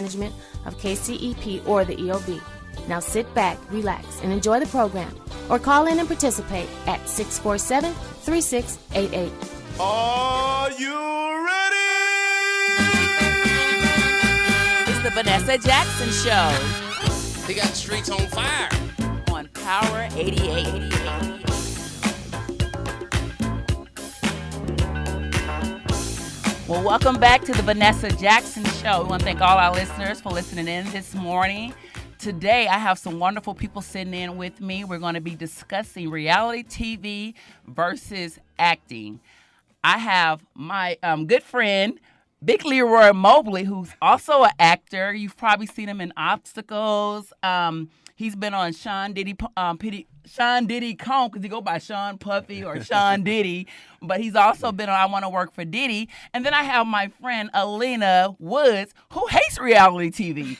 management of KCEP or the EOB. Now sit back, relax, and enjoy the program, or call in and participate at 647-3688. Are you ready? It's the Vanessa Jackson Show They got the streets on fire. on Power 88. Well, welcome back to the Vanessa Jackson Show. We want to thank all our listeners for listening in this morning. Today, I have some wonderful people sitting in with me. We're going to be discussing reality TV versus acting. I have my good friend, Big Leroy Mobley, who's also an actor. You've probably seen him in Obstacles. He's been on Sean Diddy Comb, because he go by Sean Puffy or Sean Diddy. But he's also been on I Want to Work for Diddy. And then I have my friend Alena Woods, who hates reality TV.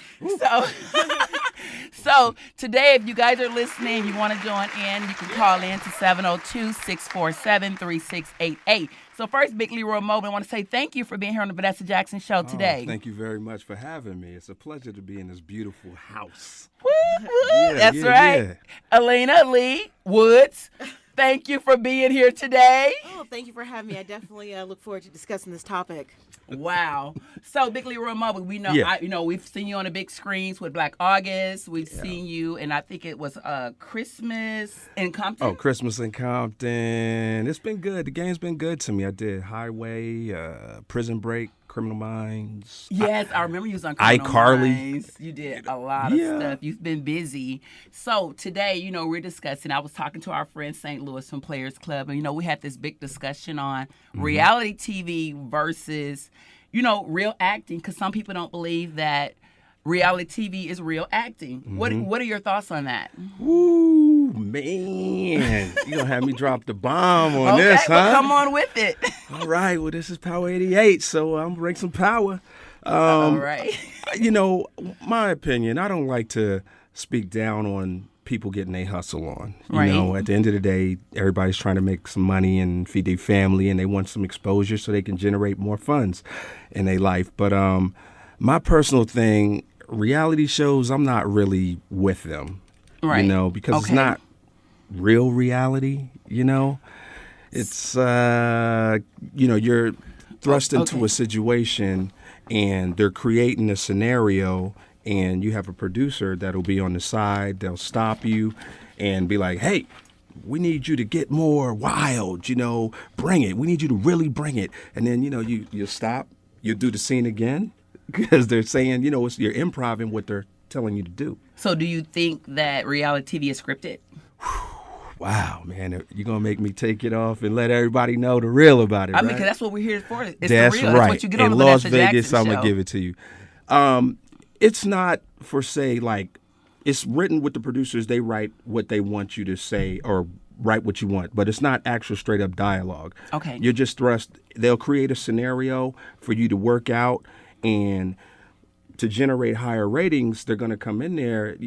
So today, if you guys are listening, you want to join in, you can call in to 702-647-3688. So first, Big Leroy Mobley, I want to say thank you for being here on the Vanessa Jackson Show today. Thank you very much for having me. It's a pleasure to be in this beautiful house. Woo, woo. That's right. Yeah. Alena Lee Woods, thank you for being here today. Oh, thank you for having me. I definitely look forward to discussing this topic. Wow. So, Big Leroy Mobley, we know, we've seen you on the big screens with Black August. We've seen you, and I think it was Christmas in Compton. Oh, Christmas in Compton. It's been good. The game's been good to me. I did Highway, Prison Break, Criminal Minds. Yes, I remember you was on Criminal iCarly. Minds. You did a lot of stuff. You've been busy. So today, we're discussing, I was talking to our friend St. Louis from Players Club, and, we had this big discussion on reality TV versus, real acting, because some people don't believe that reality TV is real acting. What are your thoughts on that? Ooh, man. You're going to have me drop the bomb on this, huh? Well, come on with it. All right. Well, this is Power 88, so I'm going to bring some power. All right. My opinion, I don't like to speak down on people getting their hustle on. Right. At the end of the day, everybody's trying to make some money and feed their family, and they want some exposure so they can generate more funds in their life. But my personal thing, reality shows, I'm not really with them. Right. Because it's not real reality, It's, you're thrust into a situation and they're creating a scenario, and you have a producer that'll be on the side. They'll stop you and be like, hey, we need you to get more wild, bring it. We need you to really bring it. And then, you stop, you do the scene again because they're saying, you're improvising what they're telling you to do. So do you think that reality TV is scripted? Wow, man, you're going to make me take it off and let everybody know the real about it, I mean, because that's what we're here for. It's that's the real. Right. That's what you get on in the Las Vanessa Vegas, Jackson I'm Show. going to give it to you. It's not for say, like, it's written with the producers. They write what they want you to say or write what you want, but it's not actual straight up dialogue. Okay. You're just thrust. They'll create a scenario for you to work out, and to generate higher ratings, they're going to come in there.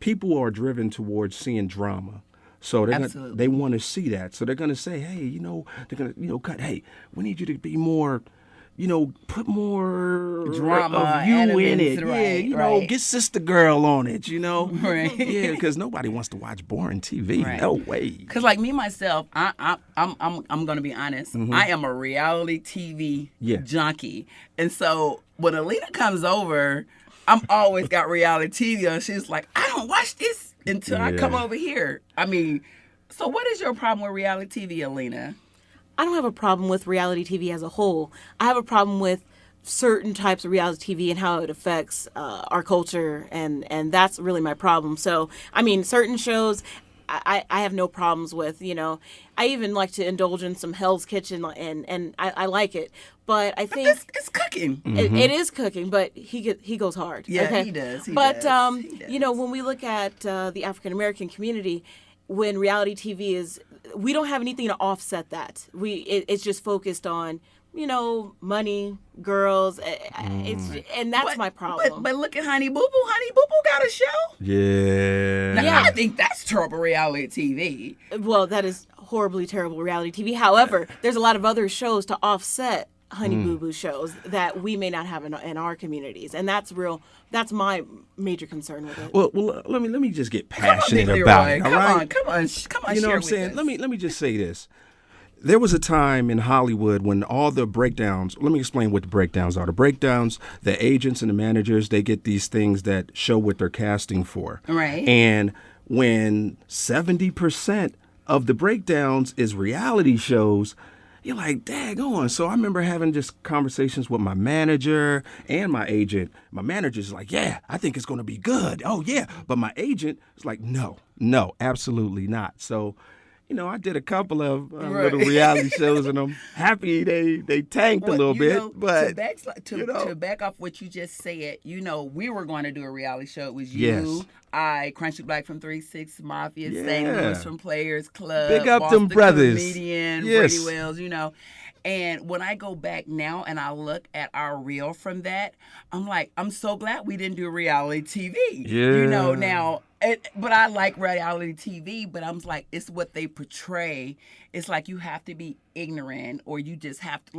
People are driven towards seeing drama. So they want to see that. So they're going to say, hey, they're going to, cut, hey, we need you to be more, put more drama of you in it. Right, right. Get Sister Girl on it, Right. Yeah, because nobody wants to watch boring TV. Right. No way. Because like me, myself, I'm going to be honest. I am a reality TV junkie. And so when Alena comes over, I'm always got reality TV on. She's like, I don't watch this until I come over here. I mean, so what is your problem with reality TV, Alena? I don't have a problem with reality TV as a whole. I have a problem with certain types of reality TV and how it affects our culture, and that's really my problem. So, I mean, certain shows I have no problems with, I even like to indulge in some Hell's Kitchen, and I like it. But I think it's cooking. It is cooking, but he goes hard. Yeah, okay? he does. But when we look at the African American community, when reality TV is, we don't have anything to offset that. It's just focused on money, girls. And that's my problem. But look at Honey Boo Boo. Honey Boo Boo got a show. Yeah. Now, I think that's terrible reality TV. Well, that is horribly terrible reality TV. However, there's a lot of other shows to offset honey boo boo shows that we may not have in our communities, and that's my major concern with it. Well, let me just get passionate Leroy. about it. All Come right? on. Come on. You know what share I'm saying? with us. Let me just say this. There was a time in Hollywood when all the breakdowns, let me explain what the breakdowns are. The breakdowns, the agents and the managers, they get these things that show what they're casting for. Right. And when 70% of the breakdowns is reality shows, you're like, daggone. So I remember having just conversations with my manager and my agent. My manager's like, yeah, I think it's going to be good. Oh, yeah. But my agent is like, no, absolutely not. So, I did a couple of little reality shows, and I'm happy they tanked a little bit. But to back off what you just said, we were going to do a reality show. It was you, I, Crunchy Black from 3-6 Mafia, St. Louis from Players Club, big up Boston them brothers, comedian, yes. Brady Wells, And when I go back now and I look at our reel from that, I'm like, I'm so glad we didn't do reality TV. Yeah. Now. But I like reality TV, but I'm like, it's what they portray. It's like you have to be ignorant, or you just have to,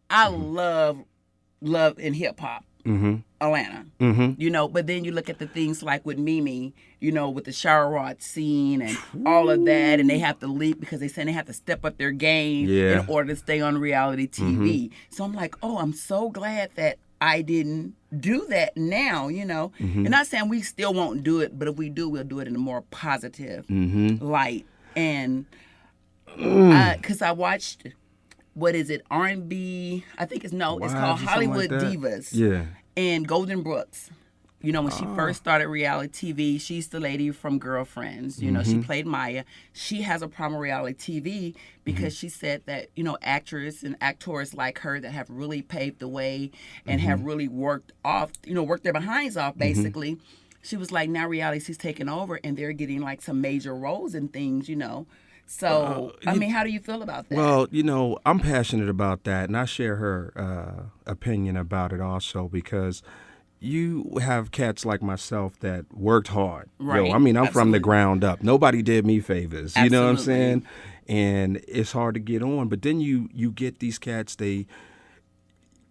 I love in hip hop, Alena. But then you look at the things like with Mimi, with the shower rod scene and all of that, and they have to leap because they say they have to step up their game in order to stay on reality TV. So I'm like, oh, I'm so glad that I didn't do that now, And not saying we still won't do it, but if we do, we'll do it in a more positive light. And because I watched, what is it, R&B? I think it's called Hollywood Divas. Yeah. And Golden Brooks. When she first started reality TV, she's the lady from Girlfriends. She played Maya. She has a problem with reality TV because she said that, actors and actors like her that have really paved the way and have really worked their behinds off, basically. She was like, now reality's taking over and they're getting like some major roles and things, So, how do you feel about that? Well, I'm passionate about that, and I share her opinion about it also because you have cats like myself that worked hard. Right. I'm from the ground up. Nobody did me favors. You know what I'm saying? And it's hard to get on. But then you get these cats, they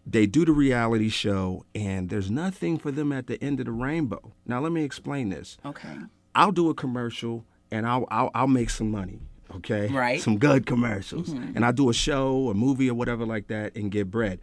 do the reality show, and there's nothing for them at the end of the rainbow. Now, let me explain this. Okay. I'll do a commercial, and I'll make some money. Okay? Right. Some good commercials. And I'll do a show, a movie, or whatever like that, and get bread.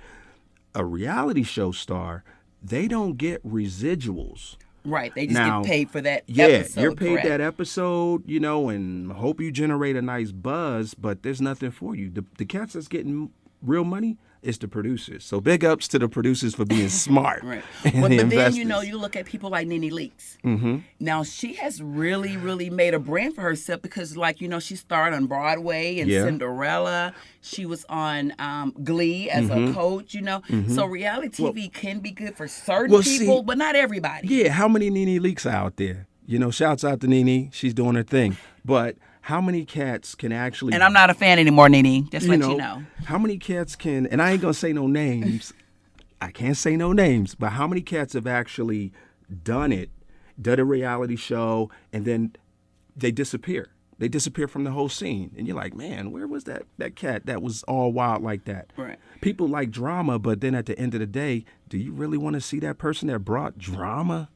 A reality show star, they don't get residuals. Right. They just get paid for that episode. Yeah, you're paid correct. that episode, and hope you generate a nice buzz, but there's nothing for you. The cats that's getting real money is the producers. So big ups to the producers for being smart. Right. And But then, investors. you look at people like Nene Leakes. Now, she has really, really made a brand for herself because, she starred on Broadway and Cinderella. She was on Glee as a coach, So reality TV can be good for certain people, but not everybody. Yeah, how many Nene Leakes out there? Shouts out to Nene. She's doing her thing. But how many cats can actually... And I'm not a fan anymore, Nene. Just let you know. How many cats can... And I ain't going to say no names. I can't say no names. But how many cats have actually done a reality show, and then they disappear? They disappear from the whole scene. And you're like, man, where was that cat that was all wild like that? Right. People like drama, but then at the end of the day, do you really want to see that person that brought drama?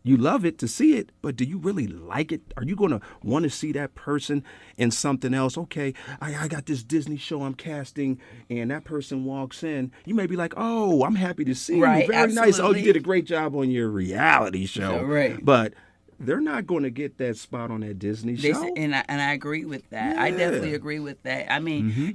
You love it to see it, but do you really like it? Are you going to want to see that person in something else? Okay, I got this Disney show I'm casting, and that person walks in. You may be like, oh, I'm happy to see you. Very nice. Oh, you did a great job on your reality show. Right. But they're not going to get that spot on that Disney show. And I agree with that. I definitely agree with that.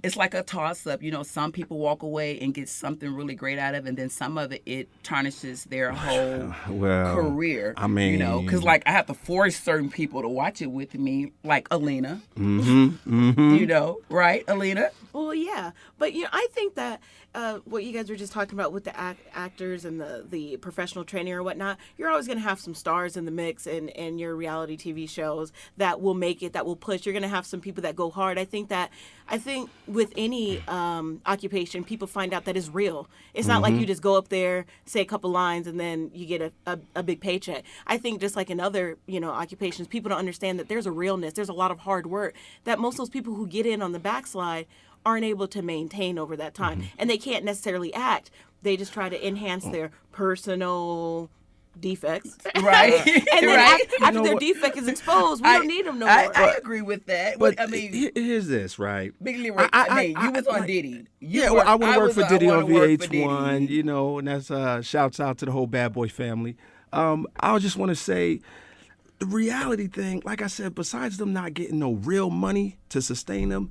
It's like a toss-up. Some people walk away and get something really great out of it, and then some of it tarnishes their whole career. Because I have to force certain people to watch it with me, like Alena. Right, Alena? Well, yeah. But, I think that what you guys were just talking about with the actors and the professional training or whatnot, you're always going to have some stars in the mix and your reality TV shows that will make it, that will push. You're going to have some people that go hard. I think with any occupation, people find out that it's real. It's not like you just go up there, say a couple lines, and then you get a big paycheck. I think just like in other, occupations, people don't understand that there's a realness. There's a lot of hard work that most of those people who get in on the backslide aren't able to maintain over that time. And they can't necessarily act. They just try to enhance their personal defects. Right. And then Right. after their defect is exposed, we don't need them no more. I agree with that. But I mean, here's this, right? Big Leroy, you was on Diddy. I want to work for Diddy on wanna work for VH1, Diddy. you know, and that's shouts out to the whole Bad Boy family. I just want to say, the reality thing, like I said, besides them not getting no real money to sustain them,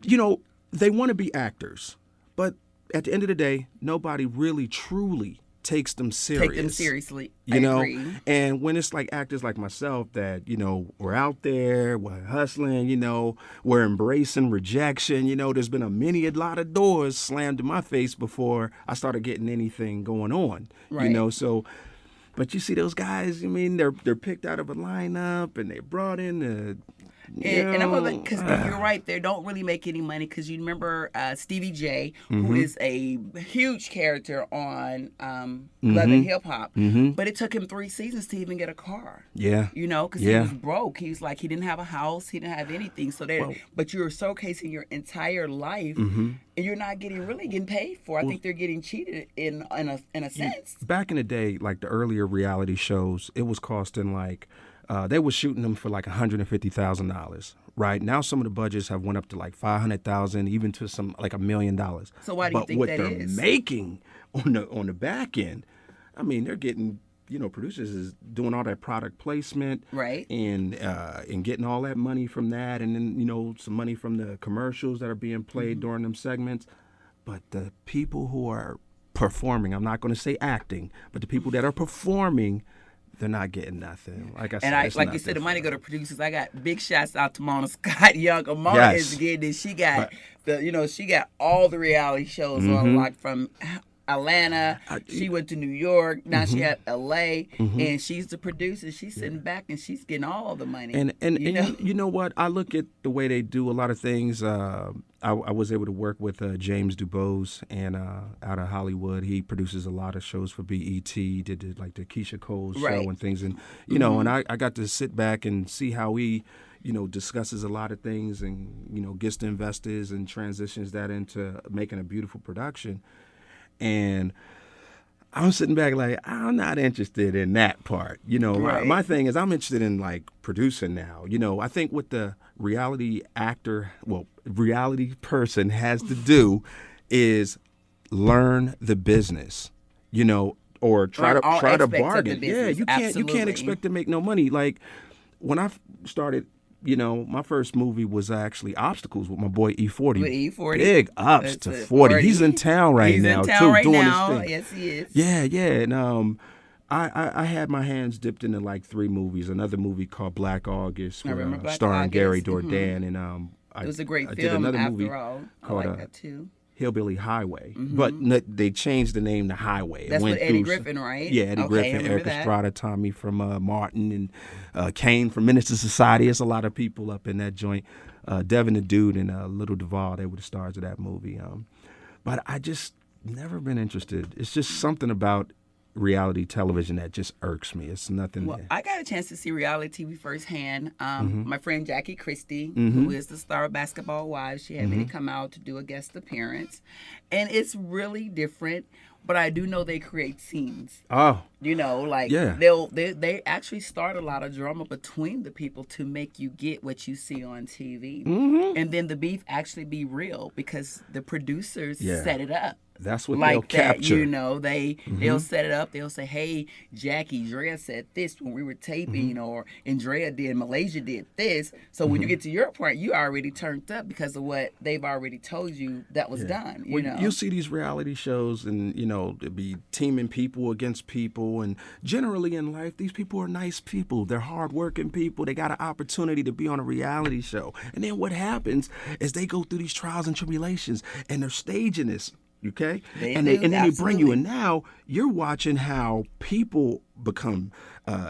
you know, they want to be actors, but at the end of the day, nobody really truly takes them serious. Take them seriously. You know, agree. and when it's like actors like myself that, you know, we're out there, we're hustling, you know, we're embracing rejection, you know, there's been a lot of doors slammed in my face before I started getting anything going on, Right. you know, so, but you see those guys, I mean, they're picked out of a lineup and they brought in the, And I'm gonna, because you're right, they don't really make any money. Because you remember Stevie J, who is a huge character on Love and Hip Hop, but it took him 3 seasons to even get a car. Yeah. You know, because he was broke. He was like, he didn't have a house, he didn't have anything. So but you're showcasing your entire life, and you're not getting paid for. I think they're getting cheated in a sense. Back in the day, like the earlier reality shows, it was costing like, they were shooting them for like $150,000, right? Now some of the budgets have went up to like $500,000, even to some like $1 million. So why do you think that is? But what they're making on the back end, I mean, they're getting, you know, producers is doing all that product placement, Right. And getting all that money from that, and then, you know, some money from the commercials that are being played during them segments. But the people who are performing, I'm not going to say acting, but the people that are performing, they're not getting nothing. Like I said, And like you said, the money go to producers. I got big shouts out to Mona Scott Young. Mona is getting it. She got she got all the reality shows on lock from Alena. She went to New York. Now she had LA, and she's the producer. She's sitting back and she's getting all the money. And you know what? I look at the way they do a lot of things. I was able to work with James Dubose and out of Hollywood. He produces a lot of shows for BET. He did like the Keisha Cole show and things, and you know, and I got to sit back and see how he, you know, discusses a lot of things and, you know, gets to investors and transitions that into making a beautiful production. And I'm sitting back like, I'm not interested in that part. You know, my thing is I'm interested in like producing now. You know, I think what the reality person has to do is learn the business, you know, or try to bargain. Yeah, you can't expect to make no money. Like when I started, you know, my first movie was actually Obstacles with my boy E40. With E40. Big ups to 40. He's in town right now, too, doing his thing. Yes, he is. Yeah. And I had my hands dipped into like 3 movies. Another movie called Black August, starring Gary Dourdan, and it was a great film. Did another after movie all, called I like that too. Hillbilly Highway, but they changed the name to Highway. That's with Eddie Griffin, right? Yeah, Eddie Griffin, Eric Estrada, Tommy from Martin, and Kane from Minister Society. There's a lot of people up in that joint. Devin the Dude and Little Duval, they were the stars of that movie. But I just never been interested. It's just something about reality television that just irks me. It's nothing. Well, I got a chance to see reality TV firsthand. My friend Jackie Christie, who is the star of Basketball Wives, she had me to come out to do a guest appearance, and it's really different. But I do know they create scenes. Oh, you know, like they actually start a lot of drama between the people to make you get what you see on TV, and then the beef actually be real because the producers set it up. That's what like they'll that, capture. You know, they'll set it up. They'll say, "Hey, Jackie, Drea said this when we were taping, or Andrea did, Malaysia did this." So when you get to your part, you already turned up because of what they've already told you that was done. You know, you'll see these reality shows, and you know, there'll be teaming people against people, and generally in life, these people are nice people. They're hardworking people. They got an opportunity to be on a reality show, and then what happens is they go through these trials and tribulations, and they're staging this. Okay, and then they bring you, and now you're watching how people become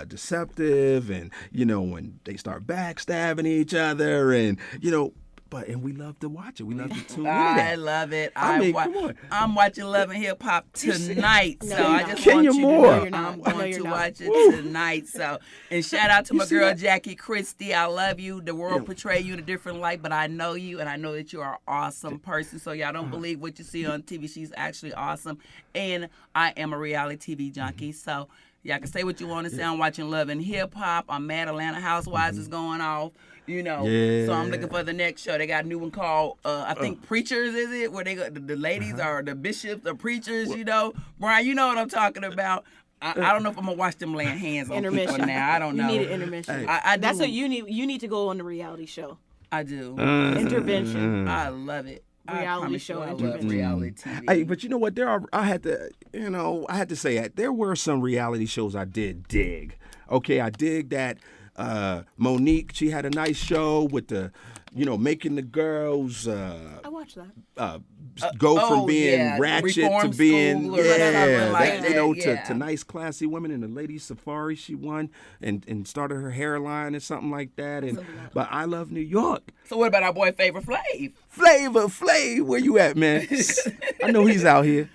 deceptive, and you know, when they start backstabbing each other, and you know, and we love to watch it. We love to tune into I that. love it. I mean, come on. I'm watching Love and Hip Hop tonight, No, so you're I not. just Can want you you more? to No, know you're not. I'm No, going you're to not. watch it tonight. So, and shout out to my see girl that? Jackie Christie. I love you. The world portray you in a different light, but I know you, and I know that you are an awesome person. So y'all don't believe what you see on TV. She's actually awesome, and I am a reality TV junkie. So. Y'all can say what you want to say. I'm watching Love and Hip Hop. I'm mad Atlanta Housewives is going off. You know, so I'm looking for the next show. They got a new one called, I think Preachers, is it? Where they got the ladies are the bishops, the preachers, you know. Brian, you know what I'm talking about. I don't know if I'm going to watch them laying hands on people Intermission. now. I don't know. You need an intermission. I do. That's what you need. You need to go on the reality show. I do. Intervention. I love it. I Reality promise show you, I love intervention. reality TV. Hey, but you know what? I had to say that there were some reality shows I did dig. Okay, I dig that Monique. She had a nice show with the, making the girls I watched that. go from being ratchet to reform being school or something like that, to nice classy women. And the Ladies Safari, she won and started her hairline and something like that. And but I Love New York. So what about our boy Flavor Flav? Flavor, where you at, man? I know he's out here.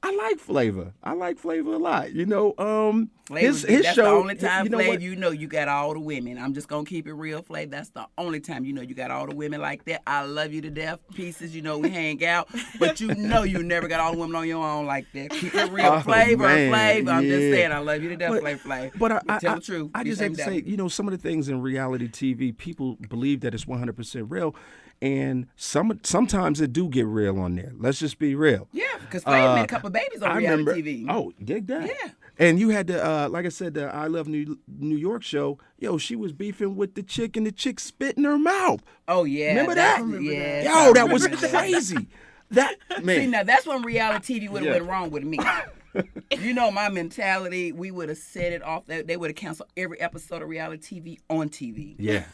I like Flavor. I like Flavor a lot. His that's show. the only time, you know Flav, what? you got all the women. I'm just gonna keep it real, Flav. That's the only time you got all the women like that. I love you to death, pieces. We hang out, but you never got all the women on your own like that. Keep it real, Flavor. I'm just saying, I love you to death, Flav. But tell the truth. I just have to say, some of the things in reality TV, people believe that it's 100% real, and sometimes it do get real on there. Let's just be real. Yeah, because Flav made a couple of babies on reality TV. Oh, dig that. Yeah. And you had the, like I said, the I Love New York show. Yo, she was beefing with the chick, and the chick spit in her mouth. Oh yeah, remember that? Yeah. Yo, that was crazy. That man. See, now that's when reality TV would have went wrong with me. My mentality, we would have set it off. They would have canceled every episode of reality TV on TV. Yeah.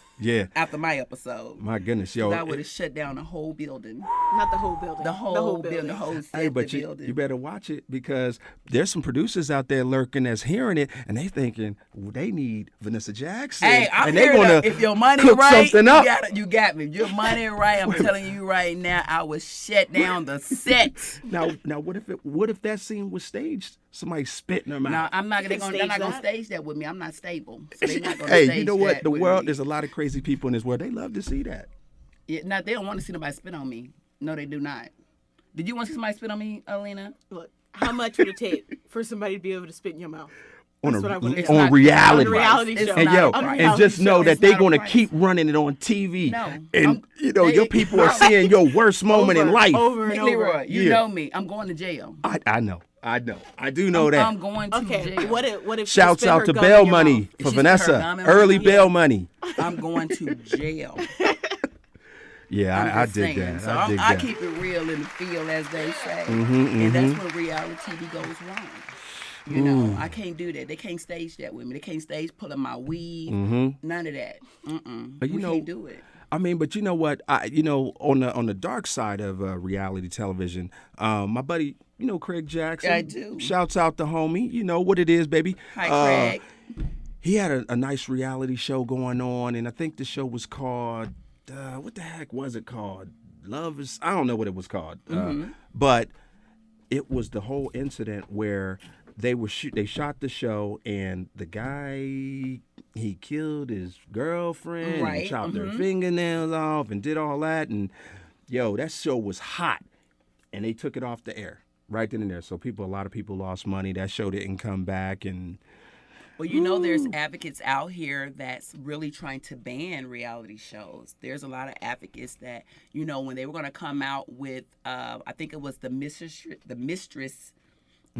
After my episode. My goodness, yo. I would have shut down the whole building. Not the whole building. The whole building. The whole set, Hey, but the building. you better watch it, because there's some producers out there lurking that's hearing it, and they thinking they need Vanessa Jackson. Hey, I'm and they're hearing gonna that. If your money cook right, something up. you got me. Your money right. I'm telling you right now, I would shut down the set. Now, what if that scene was staged? Somebody spit in her mouth. No, I'm not. They're stage not gonna that. stage that with me. I'm not stable. So they're not gonna Hey, stage you know what? that The with world, me. there's a lot of crazy people in this world. They love to see that. Yeah, no, they don't want to see nobody spit on me. No, they do not. Did you want to see somebody spit on me, Alena? Look, how much would it take for somebody to be able to spit in your mouth? On That's what I wanna know. on not- reality. On a reality It's show. And not yo, a price. and reality just know show. that It's they're not a going to price. keep running it on TV. No. And They- your people are seeing your worst moment in life. Over and over. Leroy, you Yeah. know me. I'm going to jail. I know. I do know that. I'm going to Okay, jail. what if she Shouts spit out her to gum in bail your money mouth? for She spit her Vanessa. gum in my Early mouth? bail money. I'm going to jail. Yeah, I'm I just dig saying. that. So I dig I that. keep it real in the field, as they say. And that's when reality TV goes wrong. I can't do that. They can't stage that with me. They can't stage pulling my weed. None of that. But we can't do it. I mean, but you know what? On the dark side of reality television, my buddy, Craig Jackson. I do. Shouts out the homie. You know what it is, baby. Hi, Craig. He had a nice reality show going on, and I think the show was called, what the heck was it called? I don't know what it was called. But it was the whole incident where they shot the show, and the guy, he killed his girlfriend, Right. and chopped her fingernails off, and did all that, and that show was hot, and they took it off the air right then and there. So a lot of people lost money. That show didn't come back, and Well, there's advocates out here that's really trying to ban reality shows. There's a lot of advocates that, when they were going to come out with, I think it was the mistress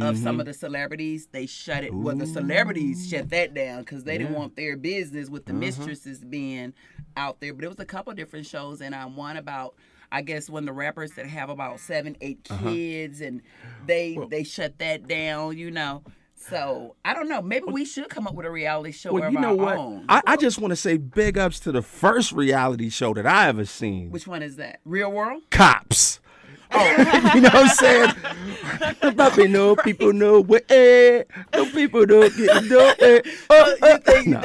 of some of the celebrities, they shut it. Well, the celebrities shut that down because they didn't want their business with the mistresses being out there. But it was a couple of different shows, and one about, I guess, one of the rappers that have about 7, 8 kids, and they shut that down, So I don't know. Maybe we should come up with a reality show well, of you know our what? own. I just want to say big ups to the first reality show that I ever seen. Which one is that? Real World? Cops. You know what I'm saying? Papi, no people know where. No people don't get no. You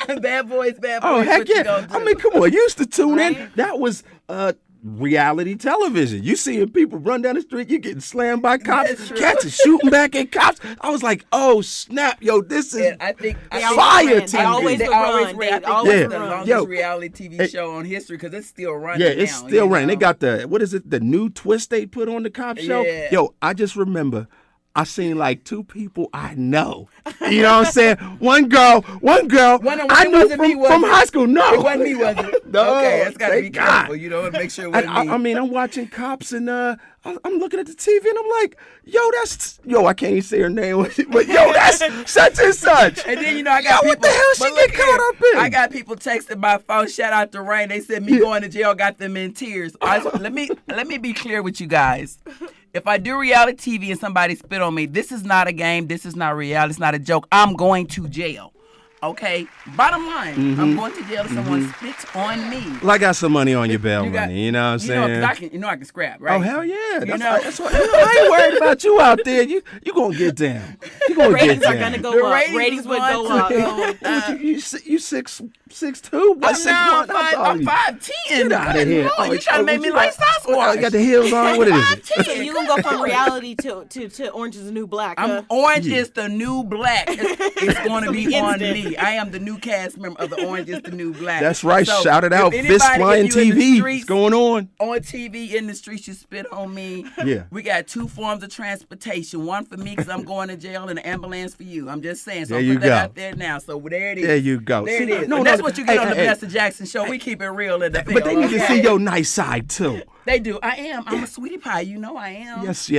think bad boys, Oh heck what you yeah! gonna do? I mean, come on. You used to tune in. Right. That was reality television. You seeing people run down the street, you getting slammed by cops, That's true. cats are shooting back at cops. I was like, oh snap, yo, this is And I think fire ran. TV. They always They would always run. ran. I think always that's would the run. longest Yo. reality TV show on history because it's still running. Yeah, it's now, still you running. They know? got the, what is it, the new twist they put on the cop show? Yeah. Yo, I just remember I seen like two people I know. You know what I'm saying? One girl One of them, I it knew wasn't me, was from it? high school. No. It wasn't me, was it? No, Okay, that's got to thank be God. careful, you know, and make sure it wasn't me. I mean, I'm watching cops and I'm looking at the TV and I'm like, yo, I can't even say her name, but yo, that's such and such. And then, you know, I got Yo, people. what the hell she but get look caught here, up in? I got people texting my phone. Shout out to Rain. They said me going to jail got them in tears. Let me be clear with you guys. If I do reality TV and somebody spit on me, this is not a game. This is not reality. It's not a joke. I'm going to jail. Okay? Bottom line, I'm going to jail if someone spits on me. Well, I got some money on your bail You got- money. You know what I'm You know, saying? 'cause I can scrap, right? Oh hell yeah! You That's, know? that's what, I ain't worried about you out there. You gonna get down. You gonna get Ratings down. are gonna go The up. ratings Ratings is would going go to up. go You 6'2"? What, 6'1"? I'm How tall are you? 5'10". Get out of here! You trying to make me like Oh, Sasquatch? you got the heels on. What is it? So you gonna go from reality to Orange is the New Black? huh? Orange is the New Black. It's going to be on me. I am the new cast member of the Orange is the New Black. That's right. So, Shout it if out. anybody- Fist if flying you in the TV. streets, What's going on? On TV in the streets, you spit on me. Yeah. We got two forms of transportation. One for me because I'm going to jail, and an ambulance for you. I'm just saying. So There I'll you put that go. out there now. So there it is. There you go. There See, it is. no, And no, that's what you get hey, on the hey, Vanessa Jackson Show. We keep it real in the field. But they need to okay? see your nice side too. They do. I am. I'm a sweetie pie. You know I am. Yes.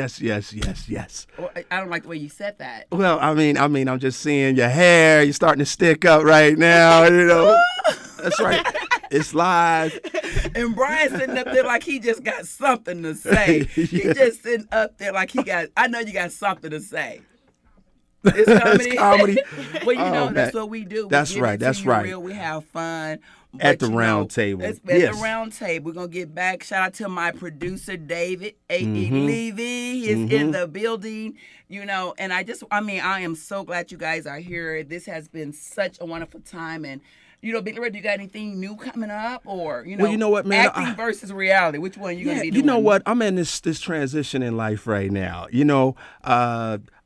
Well, I don't like the way you said that. Well, I mean, I'm just seeing your hair. You're starting to stick up right now. You know, that's right. It's live. And Brian sitting up there like he just got something to say. He Yeah. just sitting up there like he got. I know you got something to say. It's comedy. It's comedy. Well, you know Oh, that's man. what we do. We That's give right, it to that's you right. Real. We have fun. At But, the you round know, table. It's at Yes. the round table. We're gonna get back. Shout out to my producer David A.E. Mm-hmm. Levy. He's in the building. You know, and I am so glad you guys are here. This has been such a wonderful time. And you know, Big Leroy, do you got anything new coming up, or you know, Well, you know what, man, acting versus reality? Which one you gonna be doing? You know what? I'm in this transition in life right now. You know,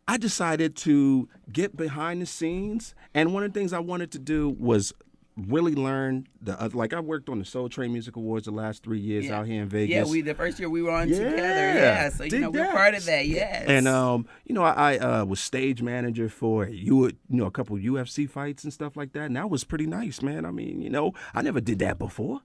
I decided to get behind the scenes, and one of the things I wanted to do was really learn like I worked on the Soul Train Music Awards the last 3 years out here in Vegas. Yeah, the first year we were on together. Yeah, Yeah, so you did know we're that. part of that. Yes. And you know, I was stage manager for a couple UFC fights and stuff like that, and that was pretty nice, man. I mean, you know, I never did that before.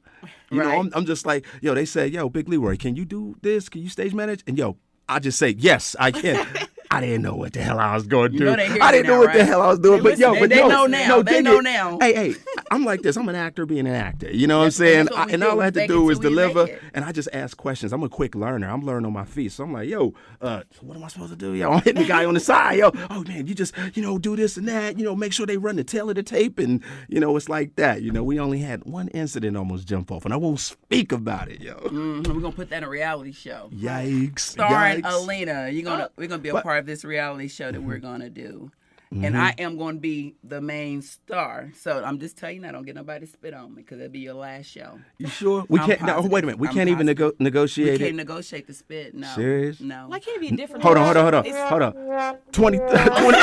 You Right. know, I'm just like, yo, they said, yo, Big Leroy, can you do this? Can you stage manage? And yo, I just say, yes, I can. I didn't know what the hell I was going to do. know they hear I you didn't know now, what the right? hell I was doing. Hey, But yo, listen, but they yo, know now. no, They dig know it. now. Hey, I'm like this. I'm an actor being an actor. You know what I'm saying? that's what we And do. all I had to Fake it do was till we make deliver, it. and I just ask questions. I'm a quick learner. I'm learning on my feet. So I'm like, yo, so what am I supposed to do? Yo, I'm hitting the guy on the side. Yo, oh man, you just, do this and that. Make sure they run the tail of the tape, and it's like that. We only had one incident almost jump off, and I won't speak about it, yo. We're gonna put that in a reality show. Yikes! Starring yikes. Alena. We're gonna be a part of this reality show that we're gonna do. And I am going to be the main star. So I'm just telling you now, don't get nobody to spit on me because that'll be your last show. You sure? We I'm can't. No, positive. wait a minute. We I'm can't even positive. negotiate We it. can't negotiate the spit. No. Serious? No. Why can't it be different? Hold on. It's- Hold on. 20. 20.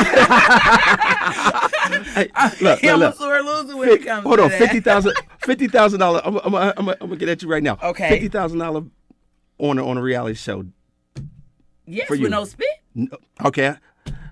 Hey, look. I'm a sore loser when it comes Hold to on. that. $50,000. I'm gonna get at you right now. Okay. $50,000 on a reality show. Yes, for you. with no spit. Okay.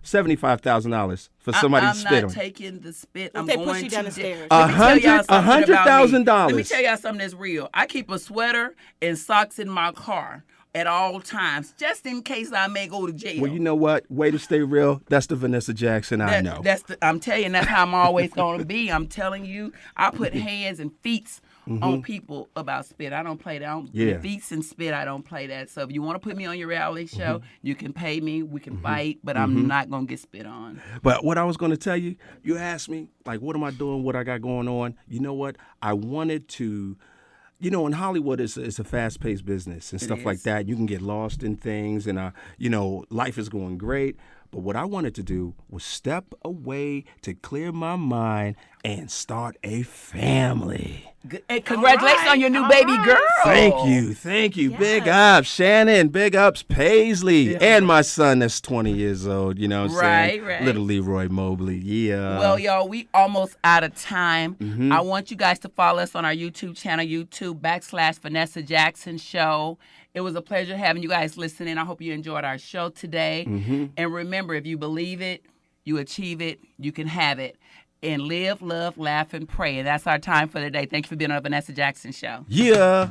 $75,000 for somebody I'm to spit not on. taking the spit. If I'm they going push you down to the stairs. Let me tell y'all something about me. $100,000. Let me tell y'all something that's real. I keep a sweater and socks in my car at all times, just in case I may go to jail. Well, you know what? Way to stay real. That's the Vanessa Jackson I know. I'm telling you, that's how I'm always going to be. I'm telling you, I put hands and feet on people about spit. I don't play that. Yeah. Feet and spit, I don't play that. So if you want to put me on your reality show, you can pay me. We can fight, but I'm not going to get spit on. But what I was going to tell you, you asked me, like, what am I doing, what I got going on? You know what? I wanted to you know, in Hollywood, it's a fast-paced business and stuff like that. You can get lost in things, and you know, life is going great. But what I wanted to do was step away to clear my mind and start a family. Hey, congratulations on your new baby girl. Thank you. Yes. Big ups, Shannon. Big ups, Paisley. And my son that's 20 years old, you know what I'm saying? Right. Little Leroy Mobley, yeah. Well, y'all, we almost out of time. I want you guys to follow us on our YouTube channel, YouTube.com/Vanessa Jackson Show. It was a pleasure having you guys listening. I hope you enjoyed our show today. And remember, if you believe it, you achieve it, you can have it. And live, love, laugh, and pray. And that's our time for today. Thank you for being on the Vanessa Jackson Show. Yeah.